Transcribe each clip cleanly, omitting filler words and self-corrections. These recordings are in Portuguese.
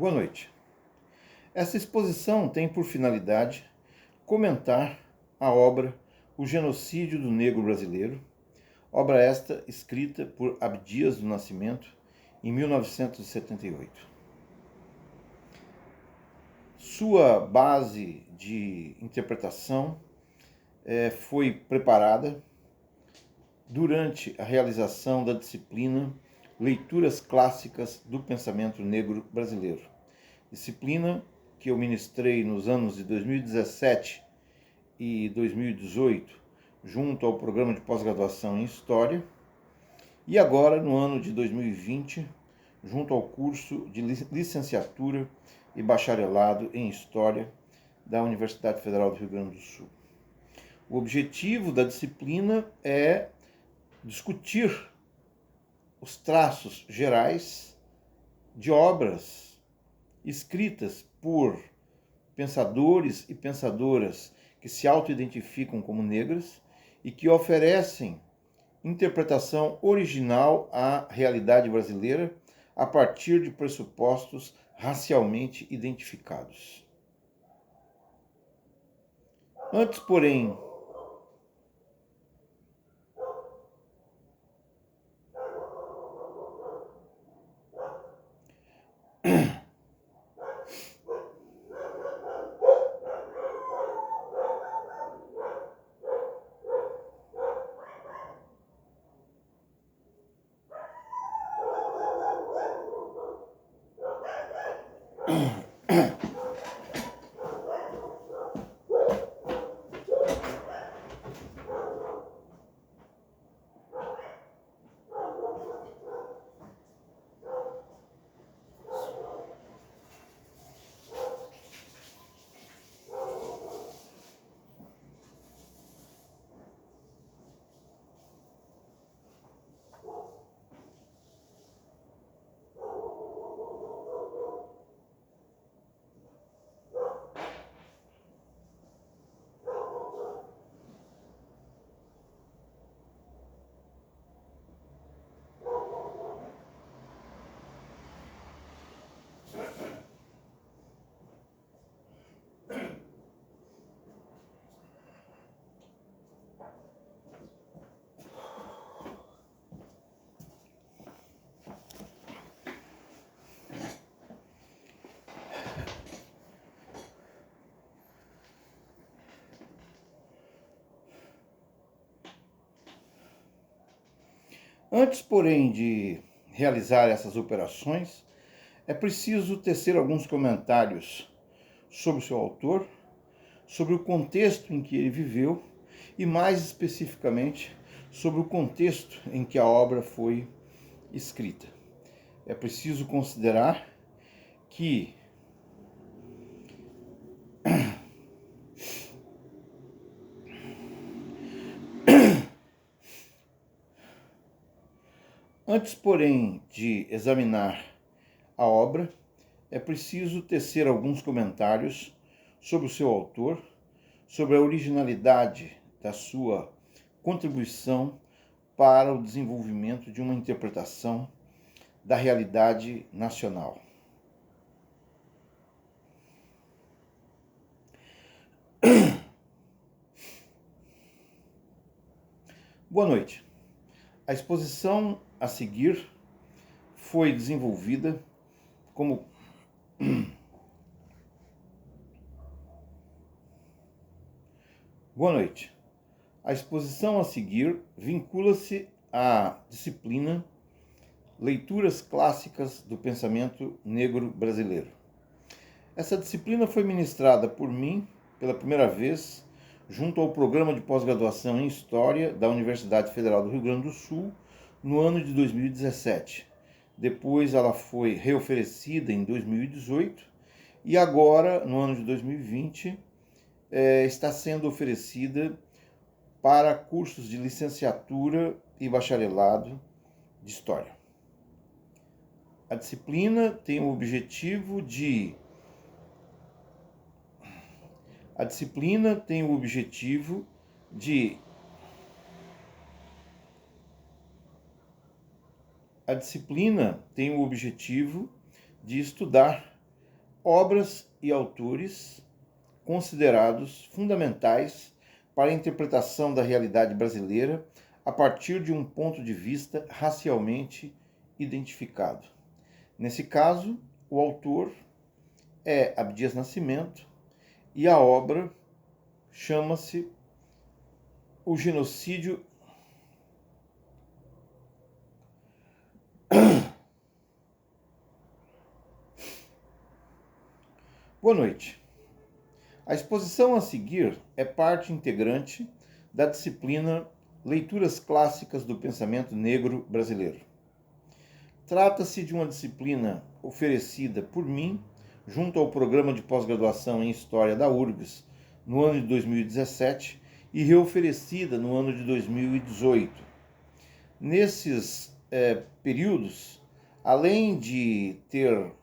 Boa noite. Essa exposição tem por finalidade comentar a obra O Genocídio do Negro Brasileiro, obra esta escrita por Abdias do Nascimento em 1978. Sua base de interpretação foi preparada durante a realização da disciplina Leituras Clássicas do Pensamento Negro Brasileiro, disciplina que eu ministrei nos anos de 2017 e 2018, junto ao programa de pós-graduação em História, e agora, no ano de 2020, junto ao curso de licenciatura e bacharelado em História da Universidade Federal do Rio Grande do Sul. O objetivo da disciplina é discutir os traços gerais de obras escritas por pensadores e pensadoras que se auto-identificam como negras e que oferecem interpretação original à realidade brasileira a partir de pressupostos racialmente identificados. Antes, porém, de realizar essas operações, é preciso tecer alguns comentários sobre o seu autor, sobre o contexto em que ele viveu e, mais especificamente, sobre o contexto em que a obra foi escrita. É preciso considerar que antes, porém, de examinar a obra, é preciso tecer alguns comentários sobre o seu autor, sobre a originalidade da sua contribuição para o desenvolvimento de uma interpretação da realidade nacional. Boa noite. A exposição a seguir foi desenvolvida como Boa noite. A exposição a seguir vincula-se à disciplina Leituras Clássicas do Pensamento Negro Brasileiro. Essa disciplina foi ministrada por mim pela primeira vez junto ao programa de pós-graduação em História da Universidade Federal do Rio Grande do Sul no ano de 2017. Depois ela foi reoferecida em 2018 e agora, no ano de 2020, está sendo oferecida para cursos de licenciatura e bacharelado de História. A disciplina tem o objetivo de estudar obras e autores considerados fundamentais para a interpretação da realidade brasileira a partir de um ponto de vista racialmente identificado. Nesse caso, o autor é Abdias Nascimento e a obra chama-se O Genocídio. Boa noite. A exposição a seguir é parte integrante da disciplina Leituras Clássicas do Pensamento Negro Brasileiro. Trata-se de uma disciplina oferecida por mim junto ao programa de pós-graduação em História da URGS no ano de 2017 e reoferecida no ano de 2018. Nesses períodos, além de ter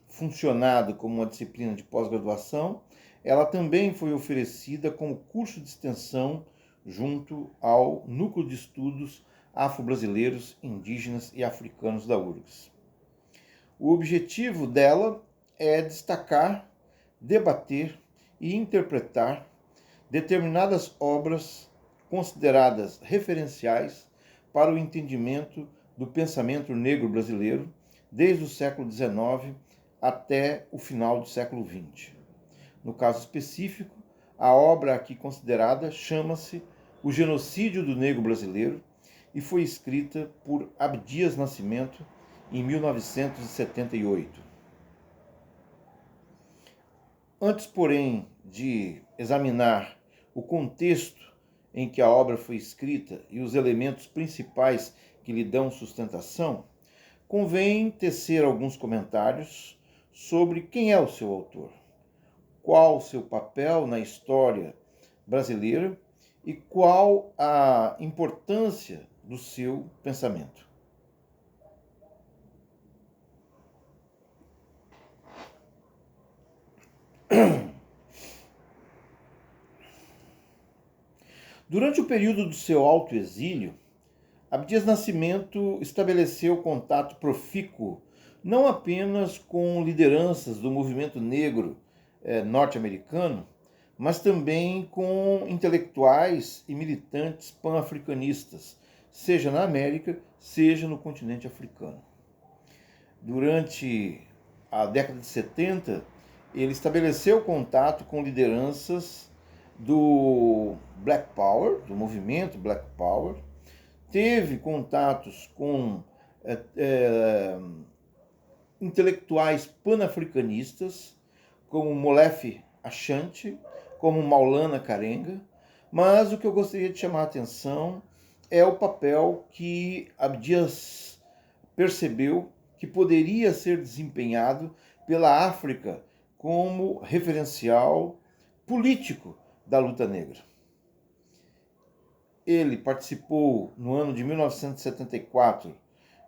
funcionado como uma disciplina de pós-graduação, ela também foi oferecida como curso de extensão junto ao Núcleo de Estudos Afro-Brasileiros, Indígenas e Africanos da URGS. O objetivo dela é destacar, debater e interpretar determinadas obras consideradas referenciais para o entendimento do pensamento negro brasileiro desde o século XIX até o final do século XX. No caso específico, a obra aqui considerada chama-se O Genocídio do Negro Brasileiro e foi escrita por Abdias Nascimento em 1978. Antes, porém, de examinar o contexto em que a obra foi escrita e os elementos principais que lhe dão sustentação, convém tecer alguns comentários sobre quem é o seu autor, qual o seu papel na história brasileira e qual a importância do seu pensamento. Durante o período do seu autoexílio, Abdias Nascimento estabeleceu contato profícuo não apenas com lideranças do movimento negro norte-americano, mas também com intelectuais e militantes pan-africanistas, seja na América, seja no continente africano. Durante a década de 70, ele estabeleceu contato com lideranças do Black Power, do movimento Black Power, teve contatos com intelectuais panafricanistas, como Molefe Ashanti, como Maulana Karenga, mas o que eu gostaria de chamar a atenção é o papel que Abdias percebeu que poderia ser desempenhado pela África como referencial político da luta negra. Ele participou, no ano de 1974,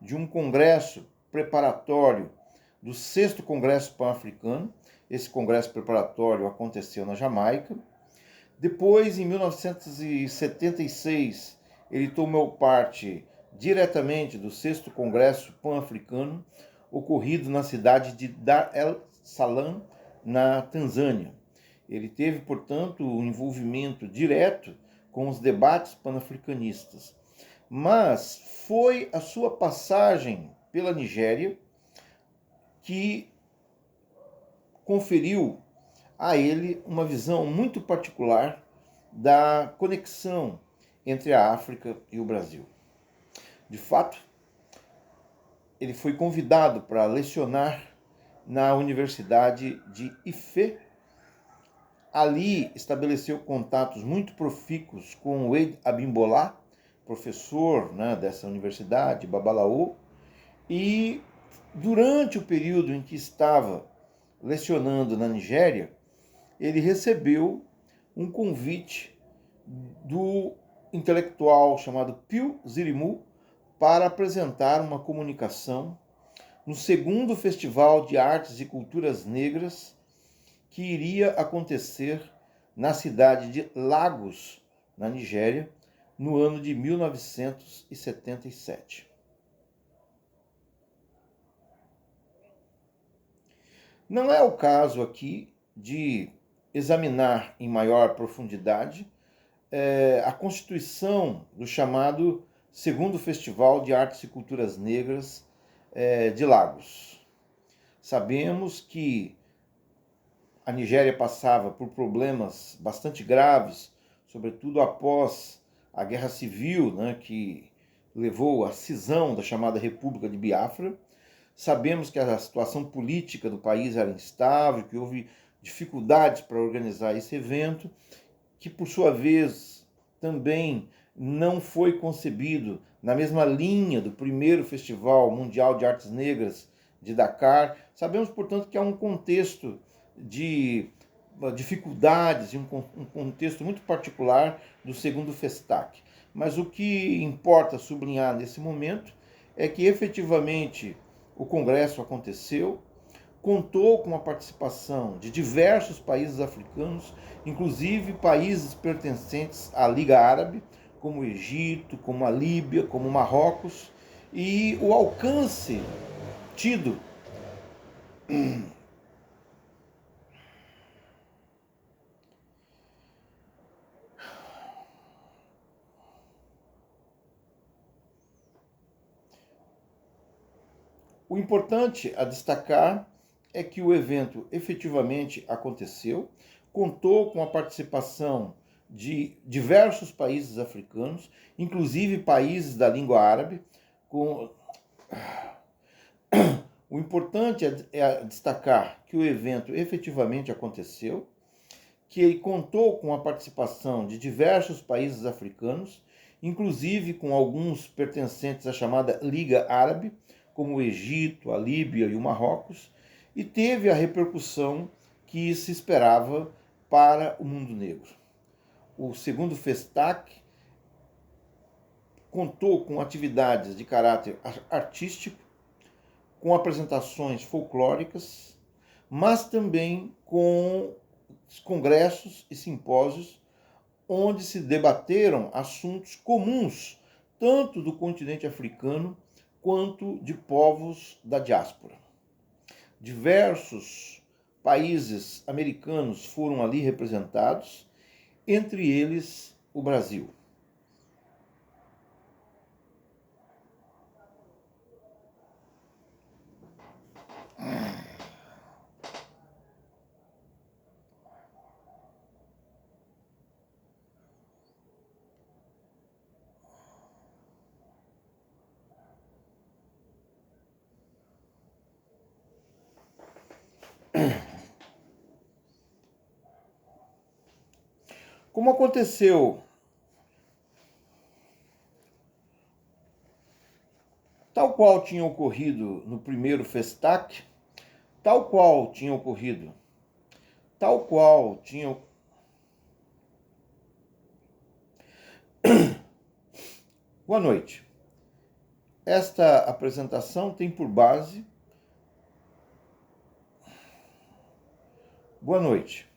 de um congresso preparatório do 6º Congresso Pan-Africano. Esse congresso preparatório aconteceu na Jamaica. Depois, em 1976, ele tomou parte diretamente do 6º Congresso Pan-Africano, ocorrido na cidade de Dar es Salaam, na Tanzânia. Ele teve, portanto, um envolvimento direto com os debates panafricanistas. Mas foi a sua passagem pela Nigéria que conferiu a ele uma visão muito particular da conexão entre a África e o Brasil. De fato, ele foi convidado para lecionar na Universidade de Ife. Ali estabeleceu contatos muito profícuos com Wade Abimbola, professor dessa universidade, Babalaô, e durante o período em que estava lecionando na Nigéria, ele recebeu um convite do intelectual chamado Pio Zirimu para apresentar uma comunicação no 2º Festival de Artes e Culturas Negras que iria acontecer na cidade de Lagos, na Nigéria, no ano de 1977. Não é o caso aqui de examinar em maior profundidade a constituição do chamado Segundo Festival de Artes e Culturas Negras de Lagos. Sabemos que a Nigéria passava por problemas bastante graves, sobretudo após a Guerra Civil, né, que levou à cisão da chamada República de Biafra. Sabemos que a situação política do país era instável, que houve dificuldades para organizar esse evento, que por sua vez também não foi concebido na mesma linha do primeiro Festival Mundial de Artes Negras de Dakar. Sabemos, portanto, que há um contexto de dificuldades, um contexto muito particular do segundo Festac. Mas o que importa sublinhar nesse momento é que efetivamente o Congresso aconteceu, contou com a participação de diversos países africanos, inclusive países pertencentes à Liga Árabe, como o Egito, como a Líbia, como Marrocos, e o alcance tido O importante a destacar é que o evento efetivamente aconteceu, contou com a participação de diversos países africanos, inclusive países da língua árabe. O importante é destacar que o evento efetivamente aconteceu, que ele contou com a participação de diversos países africanos, inclusive com alguns pertencentes à chamada Liga Árabe, como o Egito, a Líbia e o Marrocos, e teve a repercussão que se esperava para o mundo negro. O segundo Festac contou com atividades de caráter artístico, com apresentações folclóricas, mas também com congressos e simpósios onde se debateram assuntos comuns tanto do continente africano quanto de povos da diáspora. Diversos países americanos foram ali representados, entre eles o Brasil. Como aconteceu, tal qual tinha ocorrido no primeiro Festac, tal qual tinha ocorrido, tal qual tinha. Boa noite. Esta apresentação tem por base. Boa noite.